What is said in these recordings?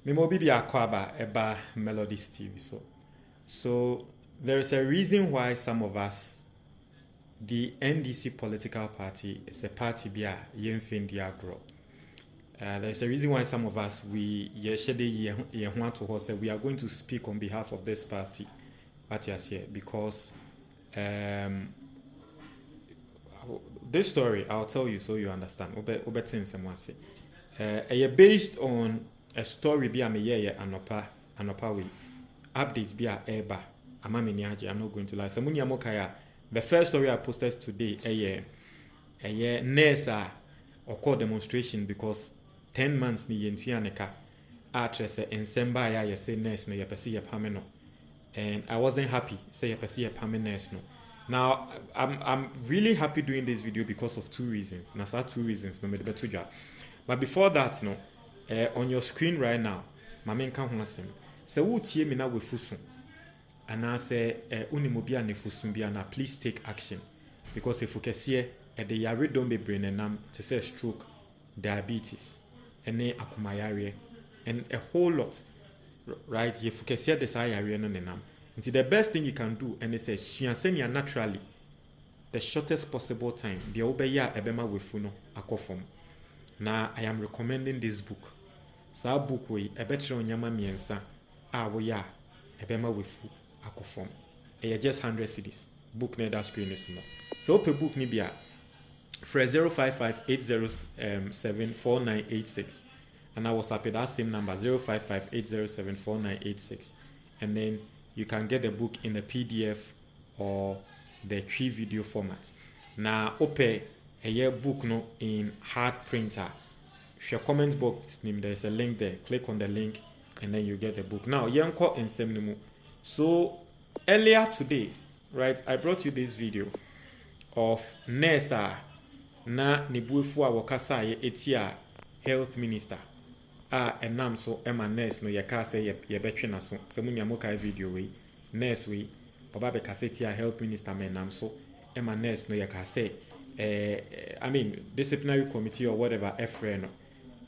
Memobi bi akwaba eba Melodies TV so there is a reason why some of us the NDC political party is a party bia yemfin diagro. There's a reason why some of us we say we are going to speak on behalf of this party because um, this story I'll tell you so you understand. Based on a story be anopa we updates be eba I'm not going to lie. The first story I posted today a nurse or call demonstration because 10 months ni yentua neka actress ensemba ya say nurse no yepesi yepame no, and I wasn't happy say yepesi yepame nurse no. Now I'm really happy doing this video because of two reasons. Nasa two reasons no me betu ja. But before that no, on your screen right now, my main kan ho asem. Se wo tie me na wefusu. And I say unimobia nefusu bia na please take action because if you can see the yare don't be brain and to say stroke, diabetes, and akumayare, and a whole lot, right? If you can see this yare no nenam. And the best thing you can do, and it says sensenia naturally, the shortest possible time. The obeya ebema wefuno akofom. Now I am recommending this book. Sa book we ebetre onyama miensa we ya ebema wefu akofom. Just 100 cedis. Book near that screen is no. So open book ni bia. For 055-807-4986, and I was up at that same number 055-807-4986, and then you can get the book in the PDF or the tree video format. Now open a year book no in hard printer. If your comment box name there's a link there. Click on the link and then you get the book. Now yanko in semnimu. So earlier today, right, I brought you this video of Nessa na nibuefu a wakasa ye etia health minister enam so ema nurse no yeka say ye betwe na so semunya moka video we nurse we oba be kasetia health minister menam so ema nurse no yeka say I mean disciplinary committee or whatever no.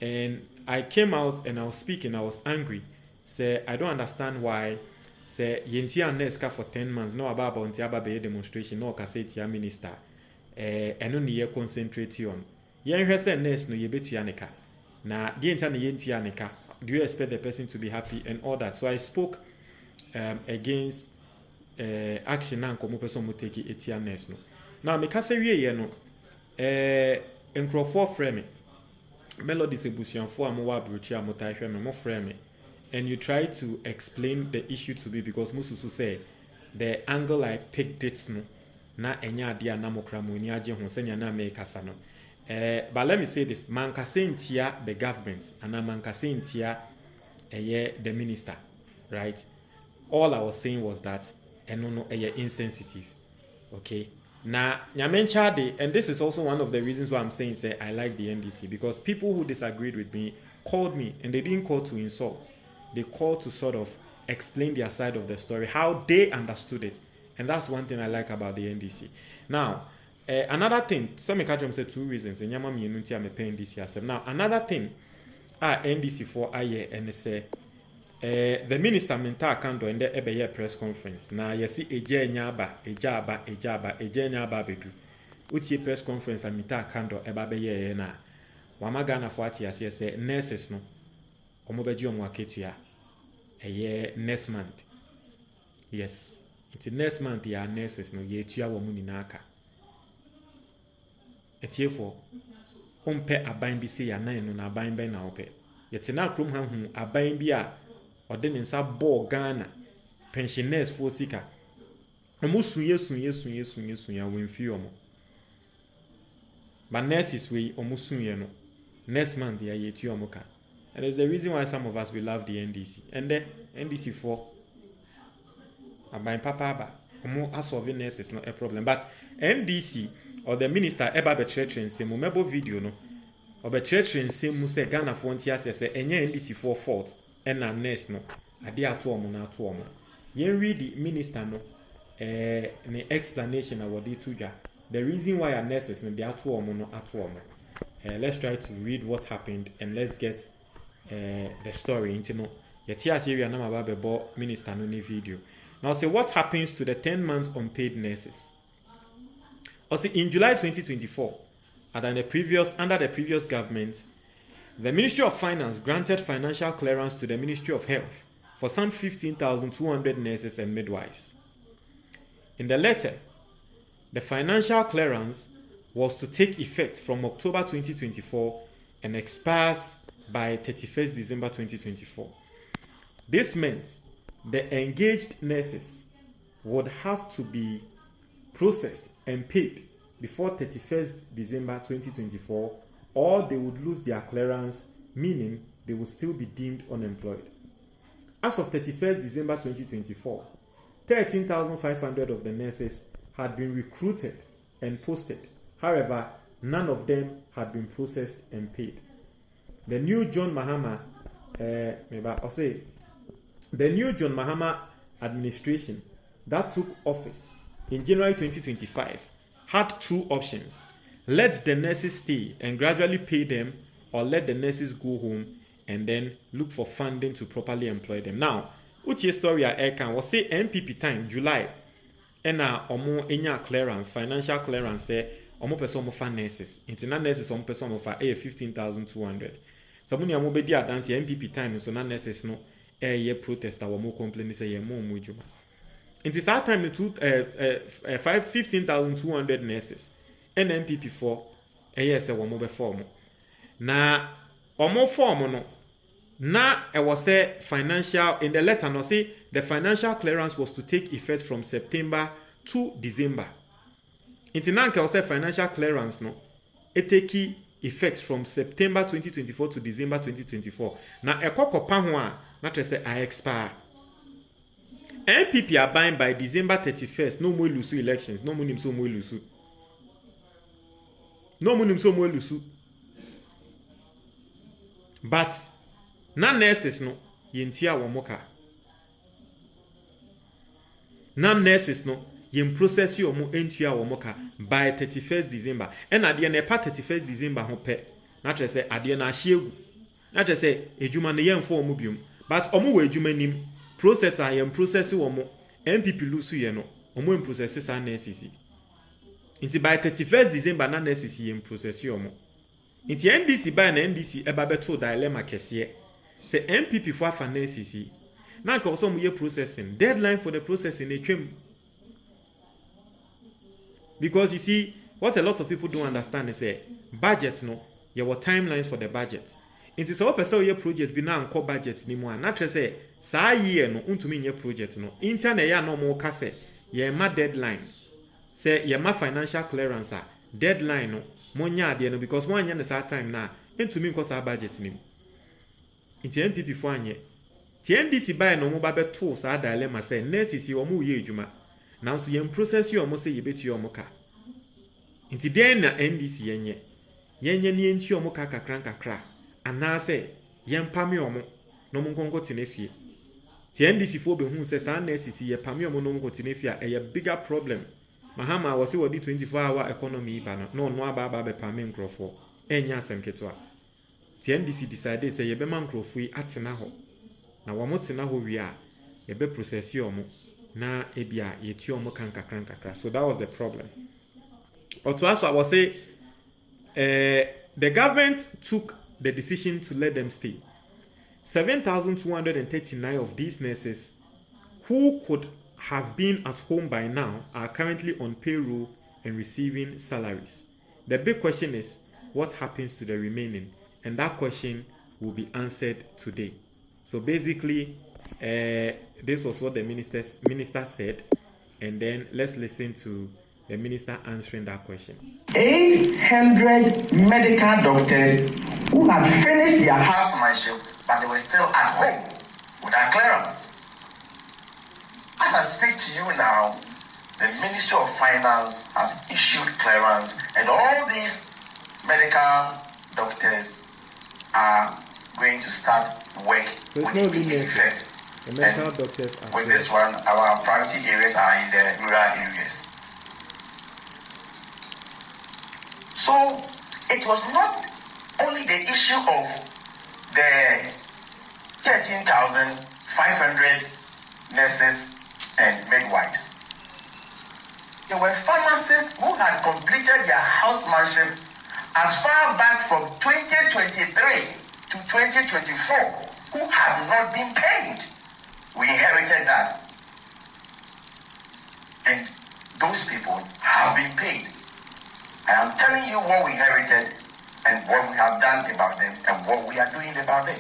And I came out and I was speaking, I was angry. Say I don't understand why say yentia nurse ka for 10 months no about aba be demonstration no kasetia minister eno ne ye concentrate on yen hwe say nurse no ye betua neka na the enta ne yentua neka. Do you expect the person to be happy and all that? So I spoke against action na nkomo person mo take etia nurse no. Now me ka say wie ye no encrofo frame melody sebusianfo amowa abrochi amotai hwe me mo frame, and you try to explain the issue to me because mususu say the angle I picked it no na enya ade anamokra mo ni age ho senya na me kasa no. But let me say this, man kasentia the government and man kasentia the minister, right? All I was saying was that no insensitive. Okay? Now nyamencha de, and this is also one of the reasons why I'm saying say I like the NDC, because people who disagreed with me called me and they didn't call to insult. They called to sort of explain their side of the story, how they understood it. And that's one thing I like about the NDC. Now, another thing, some me catch say two reasons. And yama me unity am paying NDC yourself. Now, another thing, NDC for aye and say, the minister menta kando and the ebe press conference. Now, you see eje nyaba bedu. Uti press conference and menta kando eba be ye na. Wamagana for ati say nurses no. Omobeji omwaketia. Next month. Yes. It's next month ya nurses no ye tua wo mu ninaka. Etiefo ompe aban bi se ya nan no na aban ben na ope. Yete na krom ha hu aban bi a ode ne nsa ball Ghana pensioners for sika. Omo suye ya wenfi omo. But nurses we omo suye no. Next month ya ye tua omo ka. And there's the reason why some of us we love the NDC. And the NDC for my papa solving nurses is not a problem. But NDC or the minister eba be train say mo mebo video no. Or be train say mo say Ghana for ntia say enye NDC for fault and na nurse no. Ade ato omo na ato omo. Yen read the minister no an explanation about the tuja. The reason why our nurses no be ato omo no ato omo. Let's try to read what happened and let's get the story into no yet area na mababo minister no video. Now say what happens to the 10 months unpaid nurses? Also in July 2024, under the previous government, the Ministry of Finance granted financial clearance to the Ministry of Health for some 15,200 nurses and midwives. In the letter, the financial clearance was to take effect from October 2024 and expires by 31st December 2024. This meant the engaged nurses would have to be processed and paid before 31st December 2024, or they would lose their clearance, meaning they would still be deemed unemployed. As of 31st December 2024, 13,500 of the nurses had been recruited and posted. However, none of them had been processed and paid. The new John Mahama administration that took office in January 2025 had two options: let the nurses stay and gradually pay them, or let the nurses go home and then look for funding to properly employ them. Now, utie story a can was say MPP time July and omo enya clearance, financial clearance say omo person for nurses. Internal nurses omo person for 15,200. Samuni amu bedi adansi MPP time so na nurses no ye protester wo mo complain say ye mo juma. It is that time the 15,200 nurses and MPP for say wo mo be form. Na omo form no na it was a financial in the letter no say the financial clearance was to take effect from September to December. Internal was a financial clearance no it take effect from September 2024 to December 2024. Na ekokopa ho a na to say I expire. MPP are buying by December 31st. No more lusu elections. No more nimso more lusu. No more nimso more lusu. But na nurses no yentia womoka. Na nurses no yen process yo mo entia womoka by 31st December. And at the end 31st December ho pe. Na to say ade na ahiegu. Na to say ejuma ne yen fo omo biom. But omo we ejuma nim processor yen process omo MPP lusu ye no omo en process sa nurses. Inti by 31st December na nurses yen process omo. Inti NDC by na NDC eba beto dilemma kese. Say MPP for afa nurses. Na ko so mo ye processing. Deadline for the processing e twem. Because you see, what a lot of people don't understand is budget no, there were timelines for the budget. It is all person your project be now core budget ni mo na tre say saa year no untumi nye project no. Internet ya no mo ka say ye ma deadline. Say ye ma financial clearance deadline no mo nya ade no because one nya na time na untumi nko saa budget ni. Inti MPP fo anye. TNDC buy no mo ba beto saa dilemma say nurses wo mo ye adwuma. Now so yen process you almost say you bet you omoka. Inti den na NDC yenye. Yenye ni enti omoka kakra. Ana say yen pame omo no mo nkonko tinefie. Ti NDC fo be hu say sa na SCC ye pame omo no nkonko tinefie a bigger problem. Mahama was say 24-hour economy ba no aba be pame nkrofo. Enya asem ketwa. Ti NDC decide say ye be man nkrofo yi atena ho. Na wo mo tena ho wi a ye be process you omo. Na ebia yeti omo kan kakra. So that was the problem. Or to us I was say the government took the decision to let them stay. 7,239 of these nurses who could have been at home by now are currently on payroll and receiving salaries. The big question is what happens to the remaining, and that question will be answered today. So basically this was what the minister said, and then let's listen to the minister answering that question. 800 medical doctors who had finished their housemanship, but they were still at home without clearance. As I speak to you now, the Ministry of Finance has issued clearance, and all these medical doctors are going to start work with immediate effect. The medical doctors are with this one, our priority areas are in the rural areas. So it was not only the issue of the 13,500 nurses and midwives. There were pharmacists who had completed their housemanship as far back from 2023 to 2024 who have not been paid. We inherited that. And those people have been paid. I am telling you what we inherited and what we have done about them and what we are doing about them.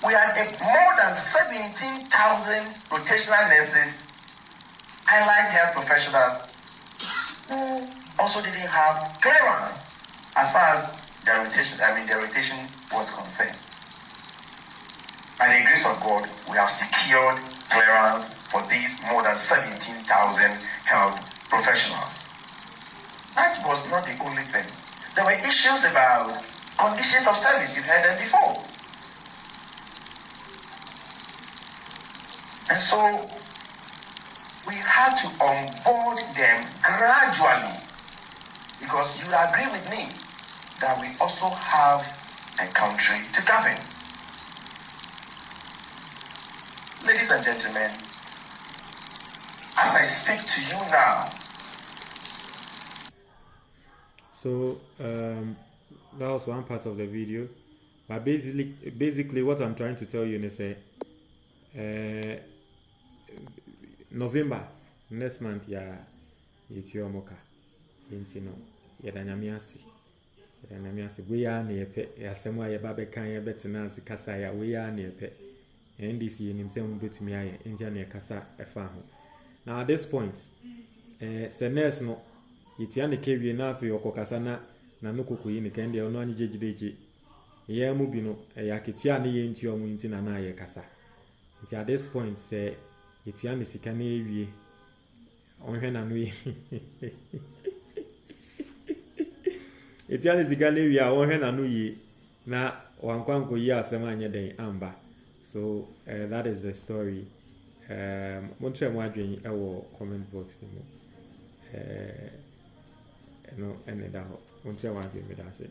We had more than 17,000 rotational nurses, allied health professionals who also didn't have clearance as far as their rotation was concerned. By the grace of God, we have secured clearance for these more than 17,000 health professionals. That was not the only thing. There were issues about conditions of service. You've heard them before. And so we had to onboard them gradually, because you agree with me that we also have a country to govern. Ladies and gentlemen, as I speak to you now. So that was one part of the video, but basically what I'm trying to tell you is November next month yɛtua moka yɛnti no yɛdanyamiase we are na yɛpɛ yɛasɛm a yɛba bɛka yɛbɛtena ase kasa ya we are na yɛpɛ NDC yɛnim sɛ mobɛtumi ayɛ ɛntia na yɛkasa ɛfa ho. Now at this point sɛ nurse no yɛtua ne ka wie na afei ɔkɔkasa na no kokoyi ne kan deɛ ɔno anye gyegyegye yɛn mu bi no ɛyɛ aketua ne yɛntua mu nti na yɛkasa. Nti at this point sɛ yɛtua ne sika na ewie ɔnhwɛ na no yi yɛtua ne sika na ewie a ɔnhwɛ na no yi na wankwanko yi asɛm anya den amba. So that is the story. Montreal mo adwen ɛwɔ comment box ni mo no ɛne da ho Montreal mo adwen me da se.